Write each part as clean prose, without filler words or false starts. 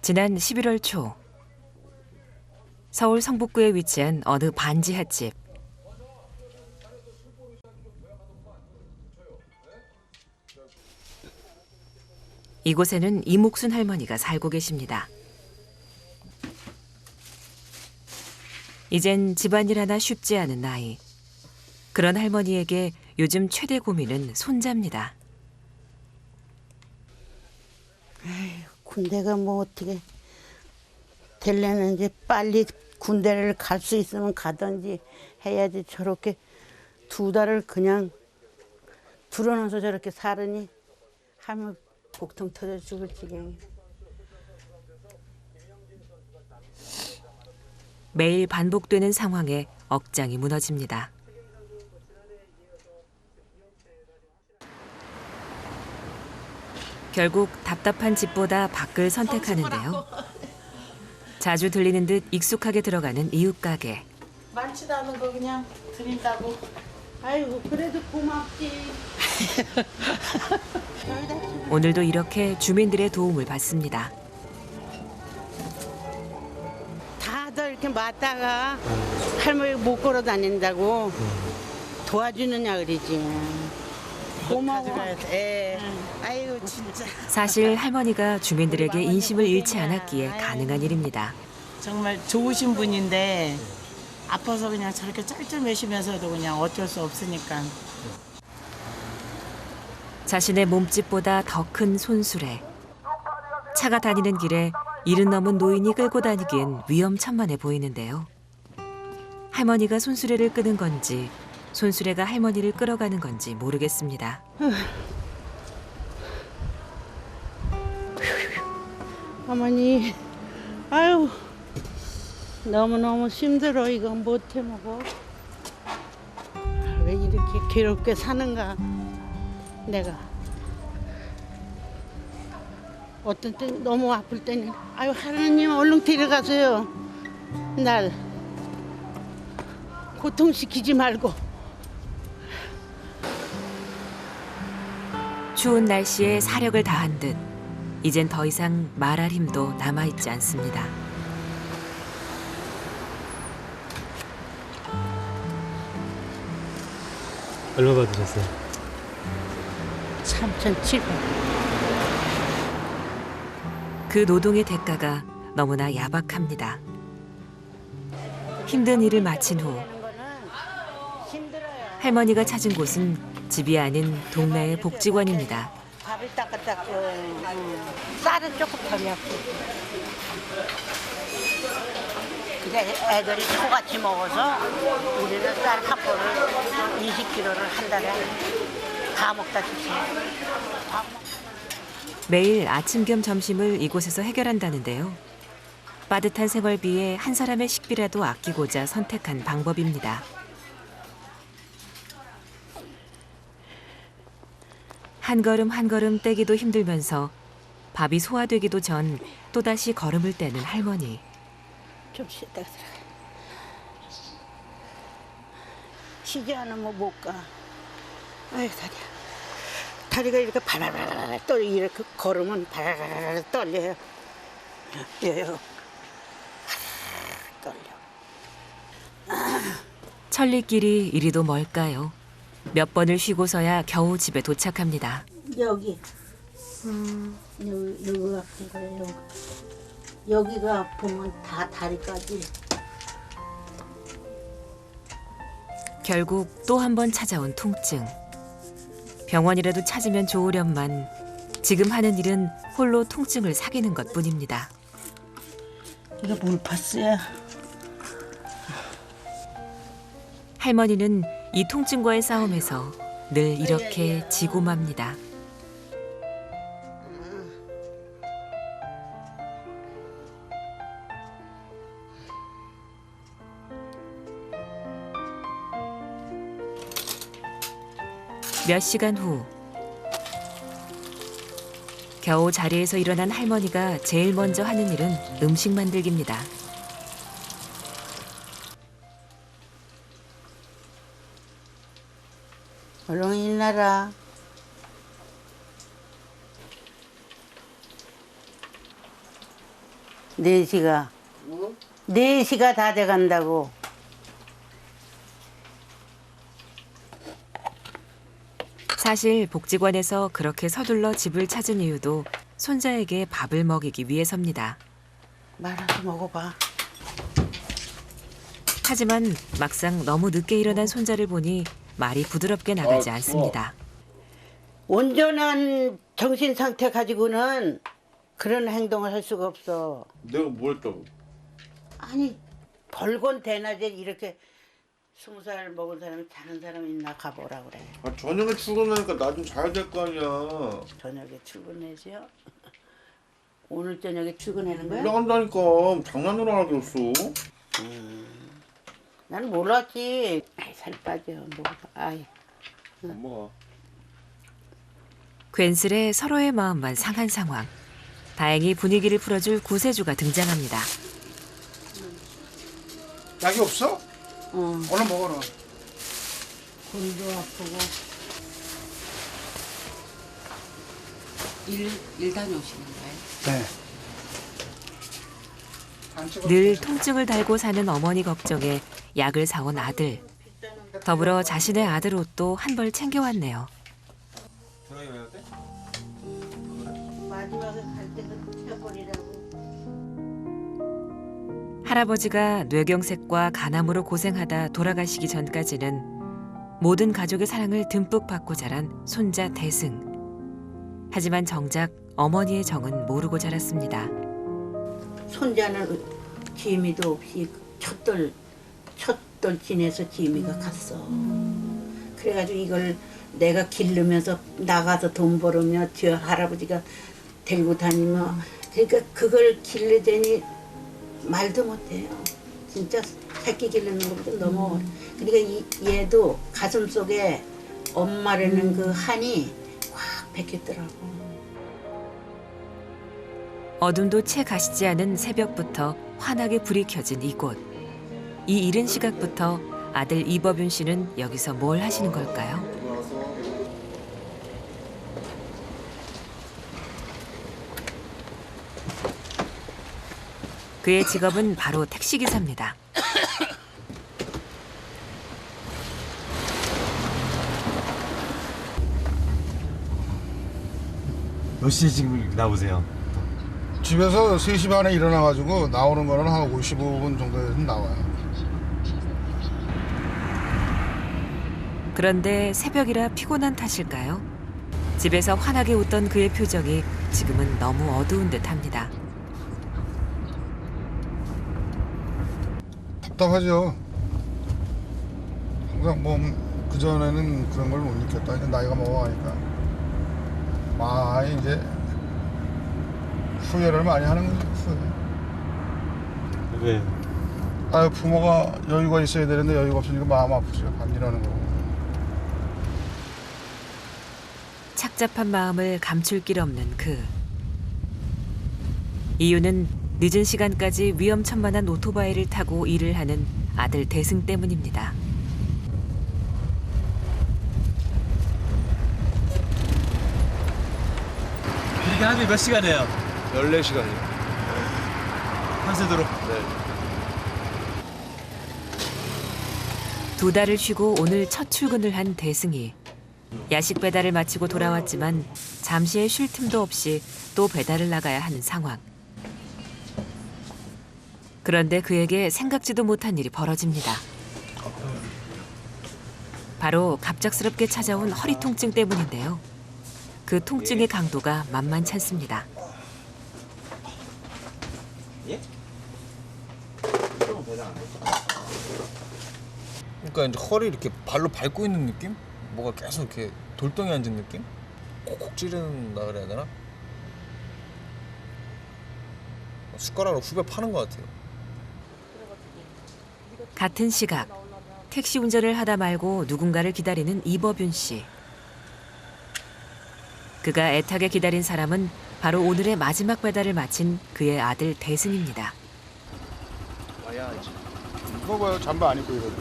지난 11월 초 서울 성북구에 위치한 어느 반지 핫집. 이곳에는 이목순 할머니가 살고 계십니다. 이젠 집안일 하나 쉽지 않은 나이. 그런 할머니에게 요즘 최대 고민은 손자입니다. 군대가 뭐 어떻게 되려는지 빨리 군대를 갈 수 있으면 가든지 해야지. 저렇게 2달을 그냥 불어넣어서 저렇게 살으니 하면 복통 터져 죽을 지경이. 매일 반복되는 상황에 억장이 무너집니다. 결국 답답한 집보다 밖을 선택하는데요. 자주 들리는 듯 익숙하게 들어가는 이웃 가게. 많지도 않은 거 그냥 드린다고. 아이고 그래도 고맙지. 오늘도 이렇게 주민들의 도움을 받습니다. 다들 이렇게 맞다가 할머니 못 걸어 다닌다고 도와주느냐 그러지. 고마워. 아이고 진짜. 사실 할머니가 주민들에게 인심을 잃지 않았기에 가능한 일입니다. 정말 좋으신 분인데 아파서 그냥 저렇게 쩔쩔매시면서도 그냥 어쩔 수 없으니까. 자신의 몸집보다 더 큰 손수레. 차가 다니는 길에 70 넘은 노인이 끌고 다니기엔 위험천만해 보이는데요. 할머니가 손수레를 끄는 건지 손수레가 할머니를 끌어가는 건지 모르겠습니다. 어머니, 아유, 너무너무 힘들어. 이건 못 해먹어. 왜 이렇게 괴롭게 사는가, 내가. 어떤 때 너무 아플 때는 아유 하나님 얼른 데려가세요. 날 고통시키지 말고. 추운 날씨에 사력을 다한 듯 이젠 더 이상 말할 힘도 남아있지 않습니다. 얼마 받으셨어요? 3,700. 그 노동의 대가가 너무나 야박합니다. 힘든 일을 마친 후 할머니가 찾은 곳은 집이 아닌 동네의 복지관입니다. 밥을 닦았다고. 쌀은 조금 덜 놨고. 근데 애들이 똑같이 먹어서 우리는 쌀 한 포를 20kg를 한 달에 다 먹다 주세요. 매일 아침 겸 점심을 이곳에서 해결한다는데요. 빠듯한 생활비에 한 사람의 식비라도 아끼고자 선택한 방법입니다. 한 걸음 한 걸음 떼기도 힘들면서 밥이 소화되기도 전 또다시 걸음을 떼는 할머니. 좀 쉬다가 들어가. 쉬지 않으면 못 가. 아유 다리야. 다리가 이렇게 바라바라 떨려. 이렇게 걸으면 바라바라 떨려요. 예, 떨려. 천리길이 이리도 멀까요? 몇 번을 쉬고서야 겨우 집에 도착합니다. 여기. 여기 아픈 거예요. 여기가 아프면 다 다리까지. 결국 또 한 번 찾아온 통증. 병원이라도 찾으면 좋으련만 지금 하는 일은 홀로 통증을 사귀는 것뿐입니다. 이거 몰파스야. 할머니는 이 통증과의 싸움에서 늘 이렇게 지고 맙니다. 몇 시간 후 겨우 자리에서 일어난 할머니가 제일 먼저 하는 일은 음식 만들기입니다. 얼른 일나라. 4시가. 4시가 다 돼간다고. 사실 복지관에서 그렇게 서둘러 집을 찾은 이유도 손자에게 밥을 먹이기 위해서입니다. 말아서 먹어봐. 하지만 막상 너무 늦게 일어난 손자를 보니 말이 부드럽게 나가지 않습니다. 온전한 정신 상태 가지고는 그런 행동을 할 수가 없어. 내가 뭐 했다고? 아니 벌건 대낮에 이렇게 20살 먹은 사람이 자는 사람이 있나 가보라 그래. 아, 저녁에 출근하니까 나 좀 자야 될 거 아니야. 저녁에 출근해지요? 오늘 저녁에 출근하는 거야? 올라간다니까. 장난으로 하나 줬어. 나는 몰랐지. 아이, 살 빠져. 뭐, 아이. 엄마가. 괜스레 서로의 마음만 상한 상황. 다행히 분위기를 풀어줄 구세주가 등장합니다. 약이 없어? 얼른 먹어라. 골도 아프고. 일 다녀오시는 거예요? 네. 안 찍어도 늘 돼요. 통증을 달고 사는 어머니 걱정에 약을 사온 아들. 더불어 자신의 아들 옷도 한 벌 챙겨왔네요. 마지막에 갈 때는 태워버리라고. 할아버지가 뇌경색과 간암으로 고생하다 돌아가시기 전까지는 모든 가족의 사랑을 듬뿍 받고 자란 손자 대승. 하지만 정작 어머니의 정은 모르고 자랐습니다. 손자는 지미도 없이 첫돌 지내서 지미가 갔어. 그래가지고 이걸 내가 기르면서 나가서 돈 벌으며 저 할아버지가 데리고 다니며 그러니까 그걸 기르더니 말도 못해요. 진짜 새끼 기르는 것보다 너무 어려. 그러니까 얘도 가슴 속에 엄마라는 그 한이 확 베꼈더라고. 어둠도 채 가시지 않은 새벽부터 환하게 불이 켜진 이곳. 이 이른 시각부터 아들 이법윤 씨는 여기서 뭘 하시는 걸까요? 그의 직업은 바로 택시기사입니다. 몇 시에 지금 나오세요? 집에서 3시 반에 일어나가지고 나오는 거는 한 55분 정도에서 나와요. 그런데 새벽이라 피곤한 탓일까요? 집에서 환하게 웃던 그의 표정이 지금은 너무 어두운 듯합니다. 답답하죠. 항상 뭐 그전에는 그런 걸 못 느꼈다. 이제 나이가 먹어가니까 많이 이제 후회를 많이 하는 거죠. 후회. 왜? 아, 부모가 여유가 있어야 되는데 여유가 없으니까 마음 아프죠. 밤이라는 거. 착잡한 마음을 감출 길 없는 그. 이유는 늦은 시간까지 위험천만한 오토바이를 타고 일을 하는 아들 대승 때문입니다. 이렇게 하루에 몇 시간이에요? 14시간이요. 밤새도록? 네. 2달을 쉬고 오늘 첫 출근을 한 대승이. 야식 배달을 마치고 돌아왔지만 잠시의 쉴 틈도 없이 또 배달을 나가야 하는 상황. 그런데 그에게 생각지도 못한 일이 벌어집니다. 바로 갑작스럽게 찾아온 허리 통증 때문인데요. 그 통증의 강도가 만만치 않습니다. 그러니까 이제 허리 이렇게 발로 밟고 있는 느낌? 뭐가 계속 이렇게 돌덩이 앉은 느낌? 콕콕 찌른다 그래야 되나? 숟가락으로 후벼 파는 것 같아요. 같은 시각, 택시 운전을 하다 말고 누군가를 기다리는 이법윤 씨. 그가 애타게 기다린 사람은 바로 오늘의 마지막 배달을 마친 그의 아들 대승입니다. 와야지. 이거 봐요. 잠바 안 입고 이러고.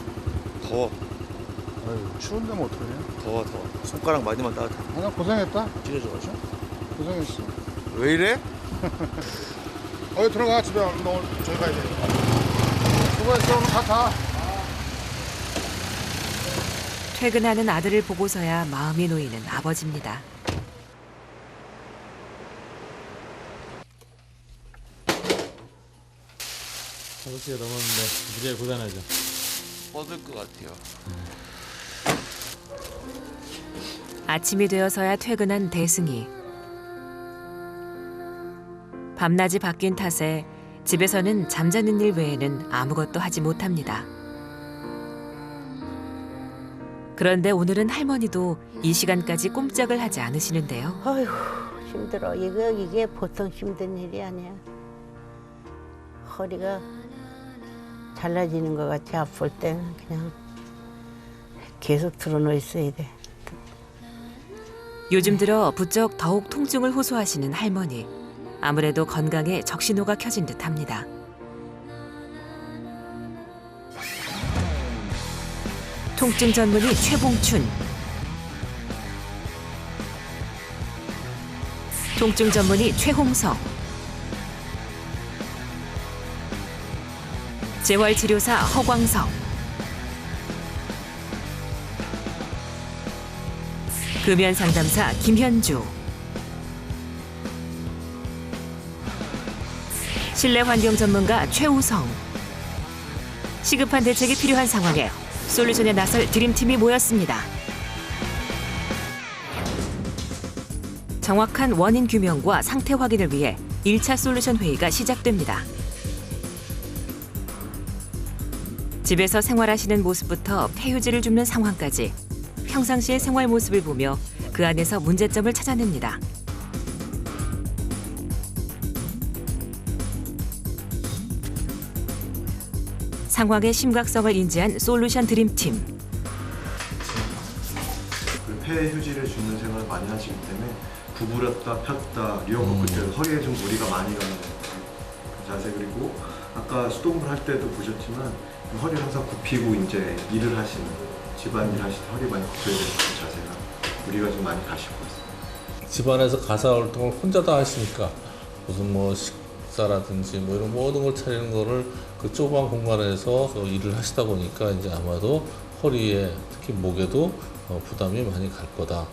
더워. 아유, 추운데 뭐 어떡해. 더워. 손가락 마디만 따뜻해. 아, 고생했다. 찢어져가지고. 고생했어. 왜 이래? 들어가 집에 너 저기 가야 되니까. 수고했어. 오늘 다 타. 퇴근하는 아들을 보고서야 마음이 놓이는 아버지입니다. 다섯 시가 넘었는데 무지하게 고단하죠. 뻗을 것 같아요. 아침이 되어서야 퇴근한 대승이. 밤낮이 바뀐 탓에 집에서는 잠자는 일 외에는 아무것도 하지 못합니다. 그런데 오늘은 할머니도 이 시간까지 꼼짝을 하지 않으시는데요. 어휴 힘들어. 이게 보통 힘든 일이 아니야. 허리가 잘라지는 것 같이 아플 때는 그냥 계속 드러누워 있어야 돼. 요즘 들어 부쩍 더욱 통증을 호소하시는 할머니. 아무래도 건강에 적신호가 켜진 듯합니다. 통증 전문의 최봉춘. 통증 전문의 최홍석. 재활치료사 허광석. 금연상담사 김현주. 실내환경 전문가 최우성. 시급한 대책이 필요한 상황에 솔루션에 나설 드림팀이 모였습니다. 정확한 원인 규명과 상태 확인을 위해 1차 솔루션 회의가 시작됩니다. 집에서 생활하시는 모습부터 폐유지를 줍는 상황까지 평상시의 생활 모습을 보며 그 안에서 문제점을 찾아냅니다. 상황의 심각성을 인지한 솔루션 드림팀. 폐휴지를 주는 생활을 많이 하시기 때문에 구부렸다 폈다 리어커 끝에 허리에 좀 무리가 많이 가는 그 자세, 그리고 아까 수동물 할 때도 보셨지만 허리를 항상 굽히고 이제 일을 하시는, 집안일 하실 때 허리 많이 굽혀야 되는 그 자세가 무리가 좀 많이 가시고 있습니다. 집안에서 가사활동을 혼자 다 하시니까 무슨 뭐 식사라든지 뭐 이런 모든 걸 차리는 거를 그 좁은 공간에서 일을 하시다 보니까 이제 아마도 허리에 특히 목에도 부담이 많이 갈 거다.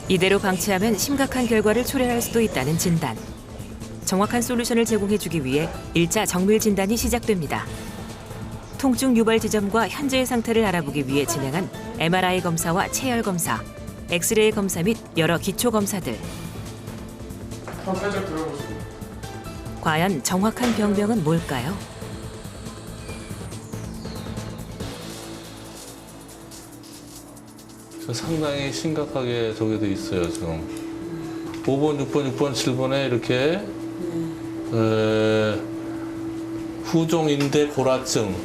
이대로 방치하면 심각한 결과를 초래할 수도 있다는 진단. 정확한 솔루션을 제공해주기 위해 1차 정밀 진단이 시작됩니다. 통증 유발 지점과 현재의 상태를 알아보기 위해 진행한 MRI 검사와 체열 검사, 엑스레이 검사 및 여러 기초 검사들. 살짝 들어보시고. 과연 정확한 병명은 뭘까요? 상당히 심각하게 저게 돼 있어요 지금. 5번, 6번, 6번, 7번에 이렇게 후종인대 골화증.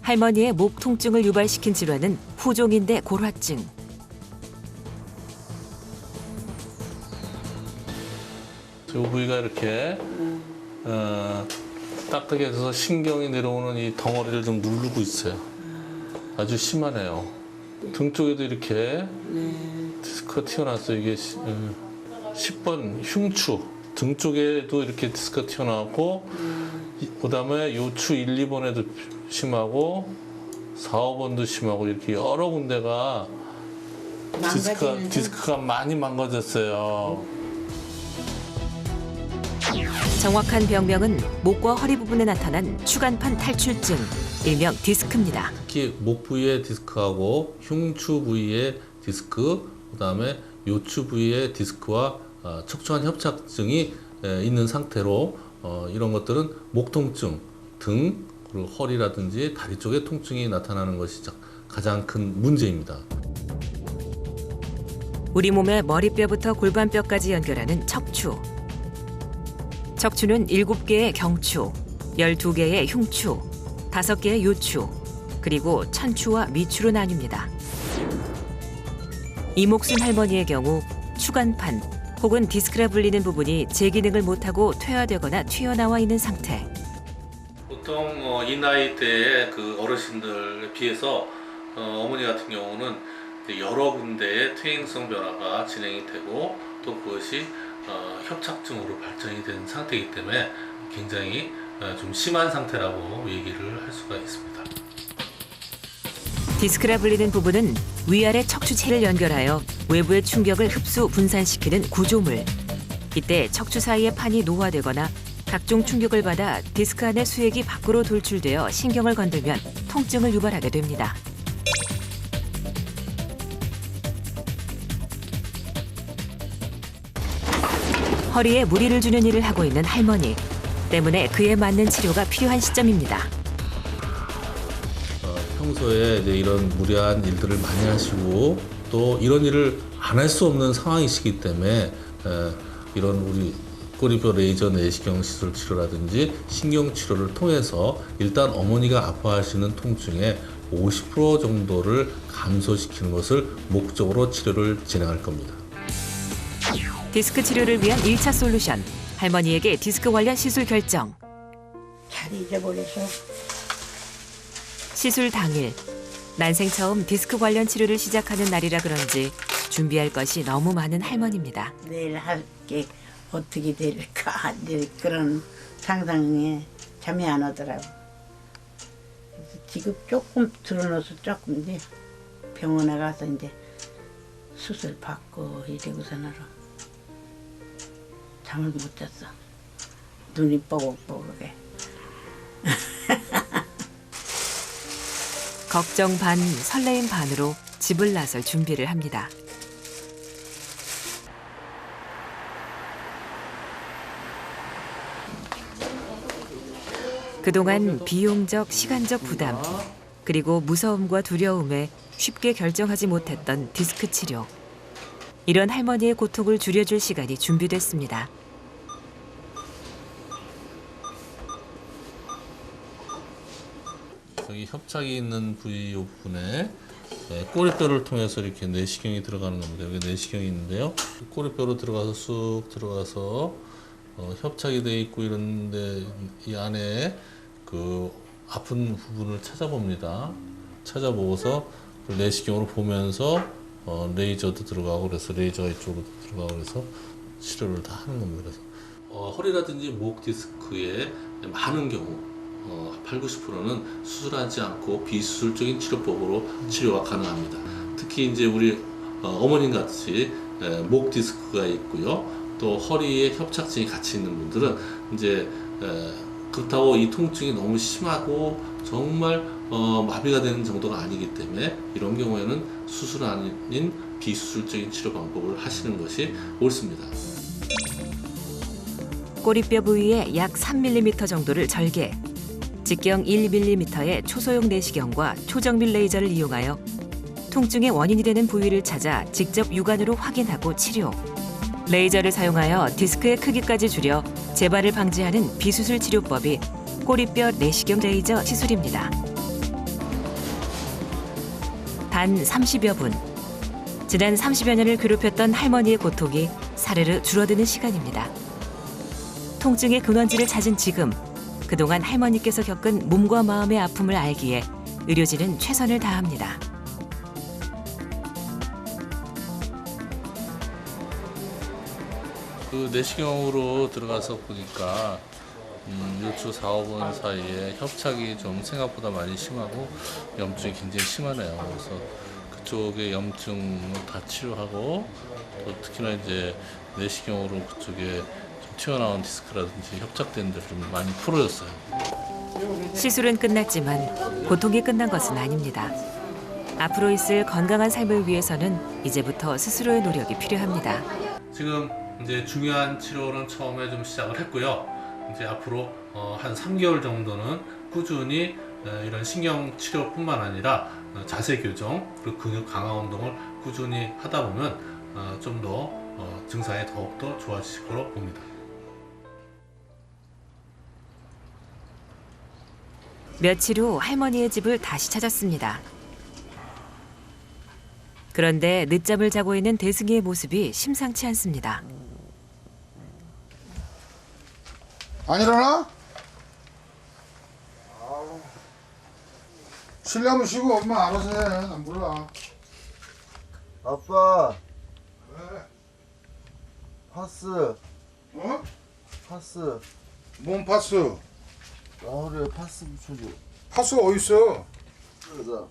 할머니의 목 통증을 유발시킨 질환은 후종인대 골화증. 이 부위가 이렇게 딱딱해져서 신경이 내려오는 이 덩어리를 좀 누르고 있어요. 아주 심하네요. 등 쪽에도 이렇게 디스크가 튀어나왔어요. 이게 10번 흉추. 등 쪽에도 이렇게 디스크가 튀어나왔고, 그다음에 요추 1, 2번에도 심하고 4, 5번도 심하고 이렇게 여러 군데가 디스크가 많이 망가졌어요. 정확한 병명은 목과 허리 부분에 나타난 추간판 탈출증, 일명 디스크입니다. 특히 목 부위의 디스크하고 흉추 부위의 디스크, 그다음에 요추 부위의 디스크와 척추관 협착증이 있는 상태로 이런 것들은 목 통증, 등, 그리고 허리라든지 다리 쪽에 통증이 나타나는 것이 가장 큰 문제입니다. 우리 몸의 머리뼈부터 골반뼈까지 연결하는 척추. 척추는 7개의 경추, 12개의 흉추, 5개의 요추, 그리고 천추와 미추로 나뉩니다. 이목순 할머니의 경우 추간판 혹은 디스크라 불리는 부분이 제 기능을 못하고 퇴화되거나 튀어나와 있는 상태. 보통 이 나이대의 그 어르신들에 비해서 어머니 같은 경우는 이제 여러 군데의 퇴행성 변화가 진행이 되고 또 그것이 협착증으로 발전이 된 상태이기 때문에 굉장히 좀 심한 상태라고 얘기를 할 수가 있습니다. 디스크라 불리는 부분은 위아래 척추체를 연결하여 외부의 충격을 흡수 분산시키는 구조물. 이때 척추 사이의 판이 노화되거나 각종 충격을 받아 디스크 안의 수액이 밖으로 돌출되어 신경을 건들면 통증을 유발하게 됩니다. 허리에 무리를 주는 일을 하고 있는 할머니. 때문에 그에 맞는 치료가 필요한 시점입니다. 평소에 이제 이런 무리한 일들을 많이 하시고 또 이런 일을 안 할 수 없는 상황이시기 때문에 이런 우리 꼬리뼈 레이저 내시경 시술 치료라든지 신경 치료를 통해서 일단 어머니가 아파하시는 통증의 50% 정도를 감소시키는 것을 목적으로 치료를 진행할 겁니다. 디스크 치료를 위한 1차 솔루션. 할머니에게 디스크 관련 시술 결정. 잘 잊어버려서. 시술 당일. 난생 처음 디스크 관련 치료를 시작하는 날이라 그런지 준비할 것이 너무 많은 할머니입니다. 내일 할 게 어떻게 될까 이제 그런 상상에 잠이 안 오더라고. 그래서 지금 조금 들어놓아서 조금 이제 병원에 가서 이제 수술 받고 이러고서는 잠을 못 잤어. 눈이 뻐걱뻐걱해. 걱정 반, 설레임 반으로 집을 나설 준비를 합니다. 그동안 비용적, 시간적 부담, 그리고 무서움과 두려움에 쉽게 결정하지 못했던 디스크 치료. 이런 할머니의 고통을 줄여줄 시간이 준비됐습니다. 여기 협착이 있는 부위 이 부분에 꼬리뼈를 통해서 이렇게 내시경이 들어가는 겁니다. 여기 내시경이 있는데요. 꼬리뼈로 들어가서 쑥 들어가서 협착이 돼 있고 이런데 이 안에 그 아픈 부분을 찾아봅니다. 찾아보고서 그 내시경으로 보면서 레이저도 들어가고 그래서 레이저가 이쪽으로 들어가고 그래서 치료를 다 하는 겁니다. 그래서 허리라든지 목 디스크에 많은 경우 8, 90%는 수술하지 않고 비수술적인 치료법으로 치료가 가능합니다. 특히 이제 우리 어머님 같이 목 디스크가 있고요. 또 허리에 협착증이 같이 있는 분들은 이제 그렇다고 이 통증이 너무 심하고 정말 마비가 되는 정도가 아니기 때문에 이런 경우에는 수술 아닌 비수술적인 치료 방법을 하시는 것이 옳습니다. 꼬리뼈 부위에 약 3mm 정도를 절개. 직경 1mm의 초소형 내시경과 초정밀 레이저를 이용하여 통증의 원인이 되는 부위를 찾아 직접 육안으로 확인하고 치료. 레이저를 사용하여 디스크의 크기까지 줄여 재발을 방지하는 비수술 치료법이 꼬리뼈 내시경 레이저 시술입니다. 단 30여 분. 지난 30여 년을 괴롭혔던 할머니의 고통이 사르르 줄어드는 시간입니다. 통증의 근원지를 찾은 지금, 그동안 할머니께서 겪은 몸과 마음의 아픔을 알기에 의료진은 최선을 다합니다. 그 내시경으로 들어가서 보니까 요추 4, 5분 사이에 협착이 좀 생각보다 많이 심하고 염증이 굉장히 심하네요. 그래서 그쪽에 염증을 다 치료하고 또 특히나 이제 내시경으로 그쪽에 좀 튀어나온 디스크라든지 협착된 데를 좀 많이 풀어졌어요. 시술은 끝났지만 고통이 끝난 것은 아닙니다. 앞으로 있을 건강한 삶을 위해서는 이제부터 스스로의 노력이 필요합니다. 지금 이제 중요한 치료는 처음에 좀 시작을 했고요. 이제 앞으로 한 3개월 정도는 꾸준히 이런 신경 치료뿐만 아니라 자세 교정 그리고 근육 강화 운동을 꾸준히 하다 보면 좀 더 증상이 더욱더 좋아지실 거로 봅니다. 며칠 후 할머니의 집을 다시 찾았습니다. 그런데 늦잠을 자고 있는 대승이의 모습이 심상치 않습니다. 안 일어나? 쉬려면 쉬고 엄마 알아서 해. 난 몰라. 아빠. 파스. 어? 파스. 뭔 파스? 나홀에 파스 붙여줘. 파스가 어딨어? 그러자.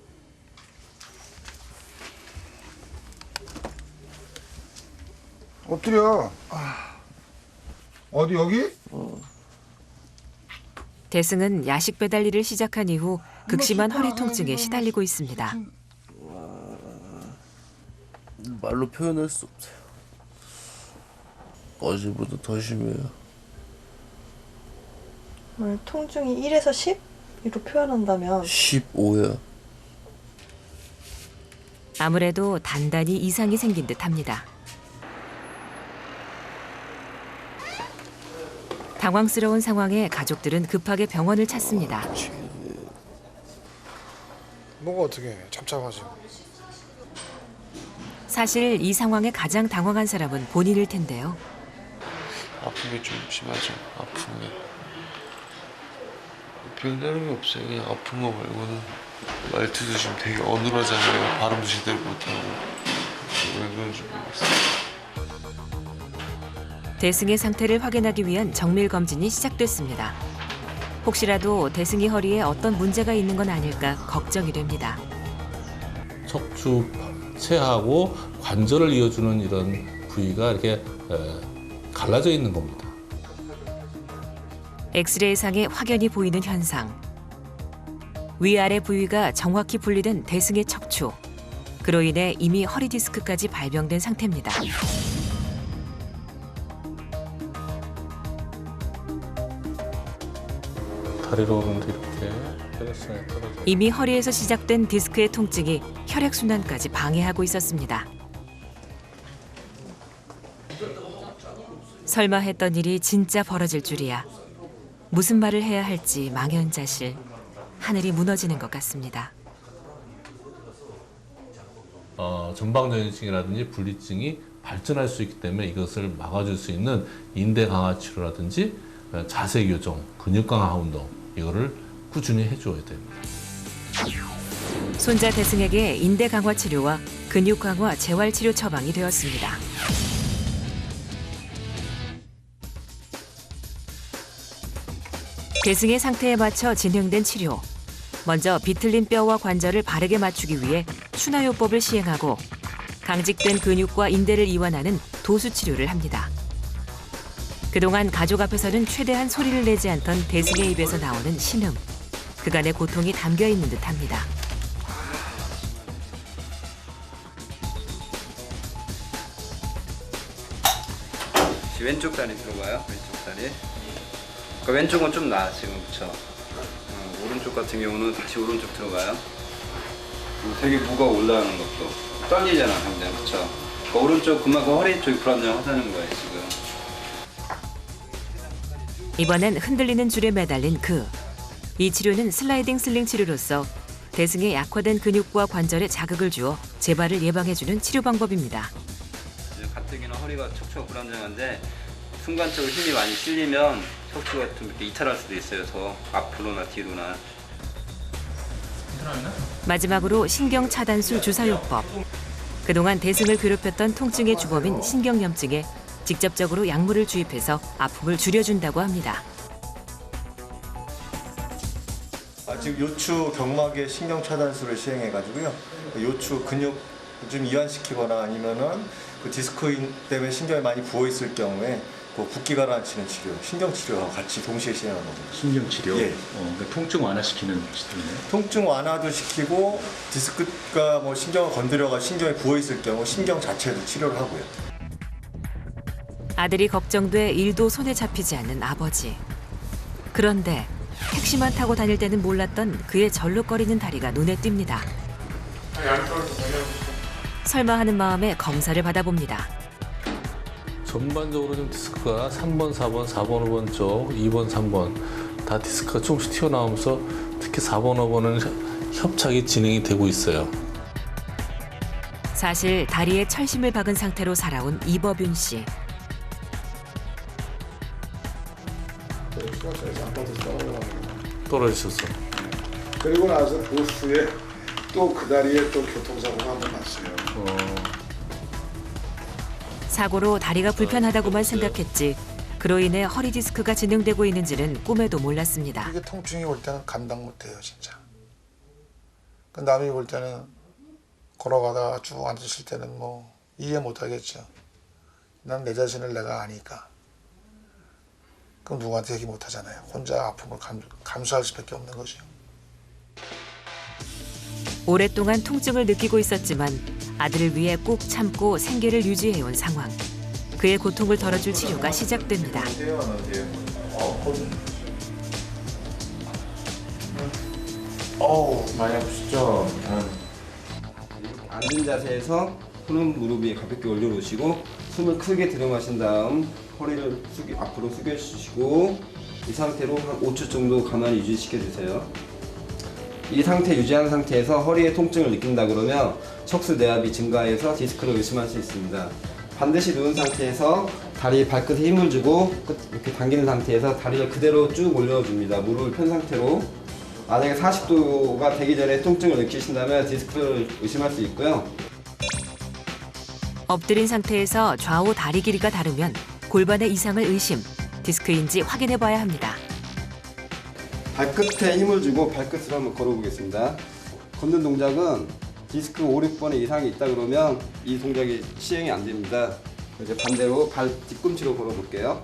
엎드려. 어디 여기? 대승은 야식 배달 일을 시작한 이후 극심한 허리 통증에 시달리고 있습니다. 말로 표현할 수 없어요. 어제보다 더 심해요. 오늘 통증이 1에서 10으로 표현한다면 15야. 아무래도 단단히 이상이 생긴 듯합니다. 당황스러운 상황에 가족들은 급하게 병원을 찾습니다. 뭐가 어떻게 해? 참참하지. 사실 이 상황에 가장 당황한 사람은 본인일 텐데요. 아픈 게 좀 심하죠. 아픈 게. 별다른 게 없어요. 그냥 아픈 거 말고는. 말투도 지금 되게 어눌하잖아요. 발음도 제대로 못하고. 왜 그런지 모르겠어요. 대승의 상태를 확인하기 위한 정밀 검진이 시작됐습니다. 혹시라도 대승이 허리에 어떤 문제가 있는 건 아닐까 걱정이 됩니다. 척추 체하고 관절을 이어주는 이런 부위가 이렇게 갈라져 있는 겁니다. 엑스레이상에 확연히 보이는 현상. 위아래 부위가 정확히 분리된 대승의 척추. 그로 인해 이미 허리 디스크까지 발병된 상태입니다. 다리로 오는데 이렇게 혈액순환이 떨어져. 이미 허리에서 시작된 디스크의 통증이 혈액순환까지 방해하고 있었습니다. 설마 했던 일이 진짜 벌어질 줄이야. 무슨 말을 해야 할지 망연자실. 하늘이 무너지는 것 같습니다. 전방전이증이라든지 분리증이 발전할 수 있기 때문에 이것을 막아줄 수 있는 인대 강화 치료라든지 자세 교정, 근육 강화 운동 이거를 꾸준히 해줘야 됩니다. 손자 대승에게 인대 강화 치료와 근육 강화 재활 치료 처방이 되었습니다. 대승의 상태에 맞춰 진행된 치료. 먼저 비틀린 뼈와 관절을 바르게 맞추기 위해 추나요법을 시행하고 강직된 근육과 인대를 이완하는 도수 치료를 합니다. 그동안 가족 앞에서는 최대한 소리를 내지 않던 대승의 입에서 나오는 신음. 그간의 고통이 담겨 있는 듯합니다. 왼쪽 다리 들어가요. 왼쪽 다리. 그러니까 왼쪽은 좀 나아 지금 그쵸? 오른쪽 같은 경우는 다시 오른쪽 들어가요. 되게 무가 올라가는 것도 떨리잖아 상대 그쵸? 그러니까 오른쪽 그만큼 허리 쪽이 불안정하다는 거예요 지금. 이번엔 흔들리는 줄에 매달린 그. 이 치료는 슬라이딩 슬링 치료로서 대승의 약화된 근육과 관절에 자극을 주어 재발을 예방해주는 치료 방법입니다. 가뜩이나 허리가 척추가 불안정한데 순간적으로 힘이 많이 실리면 척추가 좀 이렇게 이탈할 수도 있어요. 더 앞으로나 뒤로나. 마지막으로 신경 차단술 주사요법. 그동안 대승을 괴롭혔던 통증의 주범인 신경염증에 직접적으로 약물을 주입해서 아픔을 줄여준다고 합니다. 지금 요추 경막에 신경 차단술을 시행해가지고요. 요추 근육 좀 이완시키거나 아니면은 그 디스크 때문에 신경이 많이 부어 있을 경우에 그 붓기 가라앉히는 치료, 신경 치료와 같이 동시에 시행하는 겁니다. 신경 치료? 예. 그러니까 통증 완화시키는 시스템이네요. 통증 완화도 시키고 디스크가 뭐 신경을 건드려가 신경이 부어 있을 경우 신경 자체도 치료를 하고요. 아들이 걱정돼 일도 손에 잡히지 않는 아버지. 그런데 택시만 타고 다닐 때는 몰랐던 그의 절룩거리는 다리가 눈에 띕니다. 설마 하는 마음에 검사를 받아봅니다. 전반적으로 좀 디스크가 3번, 4번, 4번, 5번 쪽, 2번, 3번 다 디스크가 조금씩 튀어나오면서 특히 4번, 5번은 협착이 진행이 되고 있어요. 사실 다리에 철심을 박은 상태로 살아온 이법윤 씨. 떨어지셨어. 그리고 나서 그 후에 또 그 다리에 또 교통사고가 한번 났어요. 사고로 다리가 불편하다고만 생각했지 그로 인해 허리 디스크가 진행되고 있는지는 꿈에도 몰랐습니다. 이게 통증이 올 때는 감당 못해요, 진짜. 그 남이 볼 때는 걸어가다가 쭉 앉으실 때는 뭐 이해 못하겠죠. 난 내 자신을 내가 아니까. 그럼 누구한테 얘기 못하잖아요. 혼자 아픔을 감수할 수밖에 없는 거죠. 오랫동안 통증을 느끼고 있었지만 아들을 위해 꾹 참고 생계를 유지해온 상황. 그의 고통을 덜어줄 치료가 시작됩니다. 많이 아프시죠? 앉은 자세에서 손은 무릎 위에 가볍게 올려놓으시고 숨을 크게 들이마신 다음 허리를 앞으로 숙여주시고 이 상태로 한 5초 정도 가만히 유지시켜주세요. 이 상태 유지하는 상태에서 허리에 통증을 느낀다 그러면 척수 내압이 증가해서 디스크를 의심할 수 있습니다. 반드시 누운 상태에서 다리 발끝에 힘을 주고 이렇게 당기는 상태에서 다리를 그대로 쭉 올려줍니다. 무릎을 편 상태로. 만약에 40도가 되기 전에 통증을 느끼신다면 디스크를 의심할 수 있고요. 엎드린 상태에서 좌우 다리 길이가 다르면 골반의 이상을 의심, 디스크인지 확인해 봐야 합니다. 발끝에 힘을 주고 발끝으로 한번 걸어보겠습니다. 걷는 동작은 디스크 5, 6번의 이상이 있다 그러면 이 동작이 시행이 안 됩니다. 이제 반대로 발 뒤꿈치로 걸어볼게요.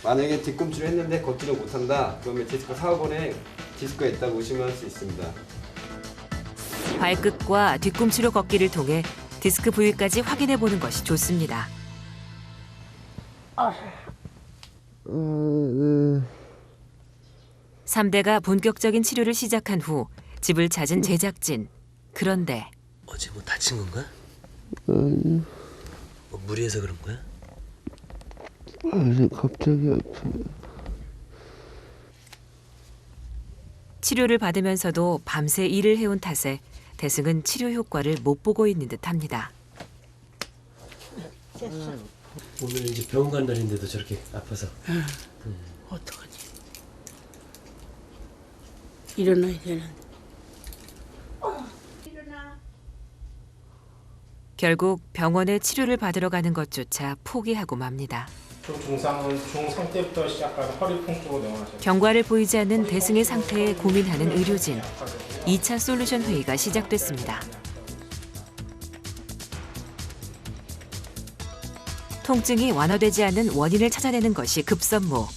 만약에 뒤꿈치로 했는데 걷지를 못한다 그러면 디스크 4, 5번에 디스크가 있다고 의심할 수 있습니다. 발끝과 뒤꿈치로 걷기를 통해 디스크 부위까지 확인해 보는 것이 좋습니다. 삼대가 본격적인 치료를 시작한 후 집을 찾은 제작진. 그런데 어제 뭐 다친 건가? 뭐 무리해서 그런 거야? 아니 갑자기 아프네. 치료를 받으면서도 밤새 일을 해온 탓에 대승은 치료 효과를 못 보고 있는 듯합니다. 오늘 이제 병원 간 날인데도 저렇게 아파서. 어떡하지? 일어나야 되는데. 결국 병원에 치료를 받으러 가는 것조차 포기하고 맙니다. 증상은 중상태부터 시작한 허리 통증으로 내원하셨습니다. 경과를 보이지 않는 대승의 상태에 고민하는 의료진. 2차 솔루션 회의가 시작됐습니다. 통증이 완화되지 않는 원인을 찾아내는 것이 급선무.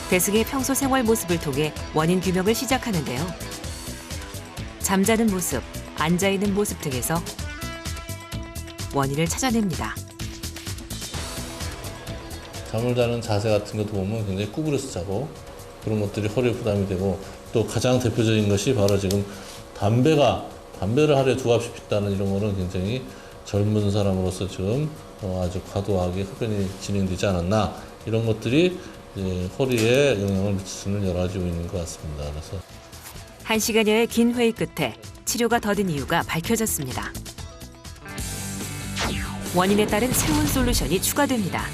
대승의 평소 생활 모습을 통해 원인 규명을 시작하는데요. 잠자는 모습, 앉아있는 모습 등에서 원인을 찾아냅니다. 잠을 자는 자세 같은 것도 보면 굉장히 구부려서 자고 그런 것들이 허리에 부담이 되고 또 가장 대표적인 것이 바로 지금 담배를 하루에 2갑씩 피웠다는 이런 거는 굉장히 젊은 사람으로서 지금 아주 과도하게 흡연이 진행되지 않았나 이런 것들이 이제 허리에 영향을 미칠 수는 여러 가지 있는 것 같습니다. 그래서 1시간여의 긴 회의 끝에 치료가 더딘 이유가 밝혀졌습니다. 원인에 따른 새로운 솔루션이 추가됩니다.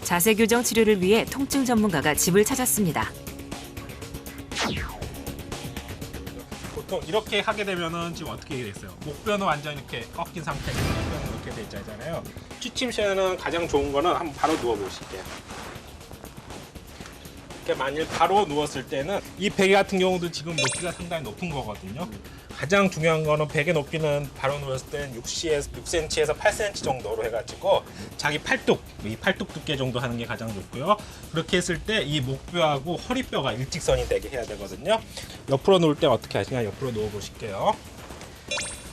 자세 교정 치료를 위해 통증 전문가가 집을 찾았습니다. 보통 이렇게 하게 되면은 지금 어떻게 됐어요? 목뼈는 완전 이렇게 꺾인 상태에서 목뼈는 이렇게 돼 있잖아요. 취침 시에는 가장 좋은 거는 한번 바로 누워 보실게요. 이렇게 만일 바로 누웠을 때는 이 베개 같은 경우도 지금 높이가 상당히 높은 거거든요. 가장 중요한 거는 베개 높이는 바로 누웠을 때는 6cm에서 8cm 정도로 해가지고 자기 이 팔뚝 두께 정도 하는 게 가장 좋고요. 그렇게 했을 때 이 목뼈하고 허리뼈가 일직선이 되게 해야 되거든요. 옆으로 누울 때 어떻게 하시냐? 옆으로 누워 보실게요.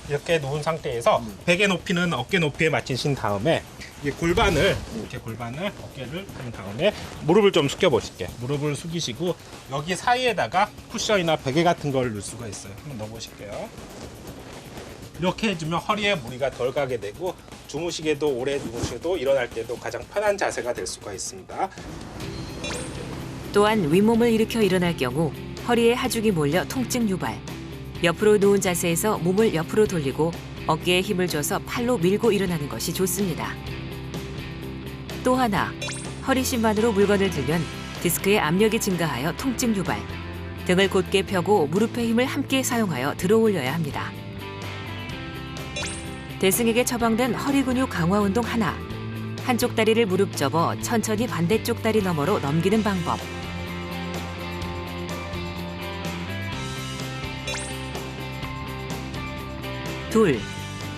이렇게 누운 상태에서 베개 높이는 어깨 높이에 맞추신 다음에 골반을 어깨를 한 다음에 무릎을 좀 숙여 보실게요. 무릎을 숙이시고 여기 사이에다가 쿠션이나 베개 같은 걸 넣을 수가 있어요. 한번 넣어 보실게요. 이렇게 해주면 허리에 무리가 덜 가게 되고 주무시게도 오래 주무셔도 일어날 때도 가장 편한 자세가 될 수가 있습니다. 또한 윗몸을 일으켜 일어날 경우 허리에 하중이 몰려 통증 유발. 옆으로 누운 자세에서 몸을 옆으로 돌리고 어깨에 힘을 줘서 팔로 밀고 일어나는 것이 좋습니다. 또 하나, 허리심만으로 물건을 들면 디스크의 압력이 증가하여 통증 유발. 등을 곧게 펴고 무릎의 힘을 함께 사용하여 들어 올려야 합니다. 대승에게 처방된 허리 근육 강화 운동 하나. 한쪽 다리를 무릎 접어 천천히 반대쪽 다리 너머로 넘기는 방법. 둘,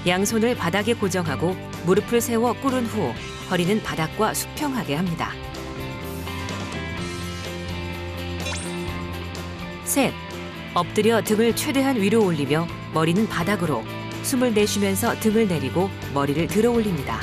양손을 바닥에 고정하고 무릎을 세워 꿇은 후 허리는 바닥과 수평하게 합니다. 셋, 엎드려 등을 최대한 위로 올리며 머리는 바닥으로 숨을 내쉬면서 등을 내리고 머리를 들어 올립니다.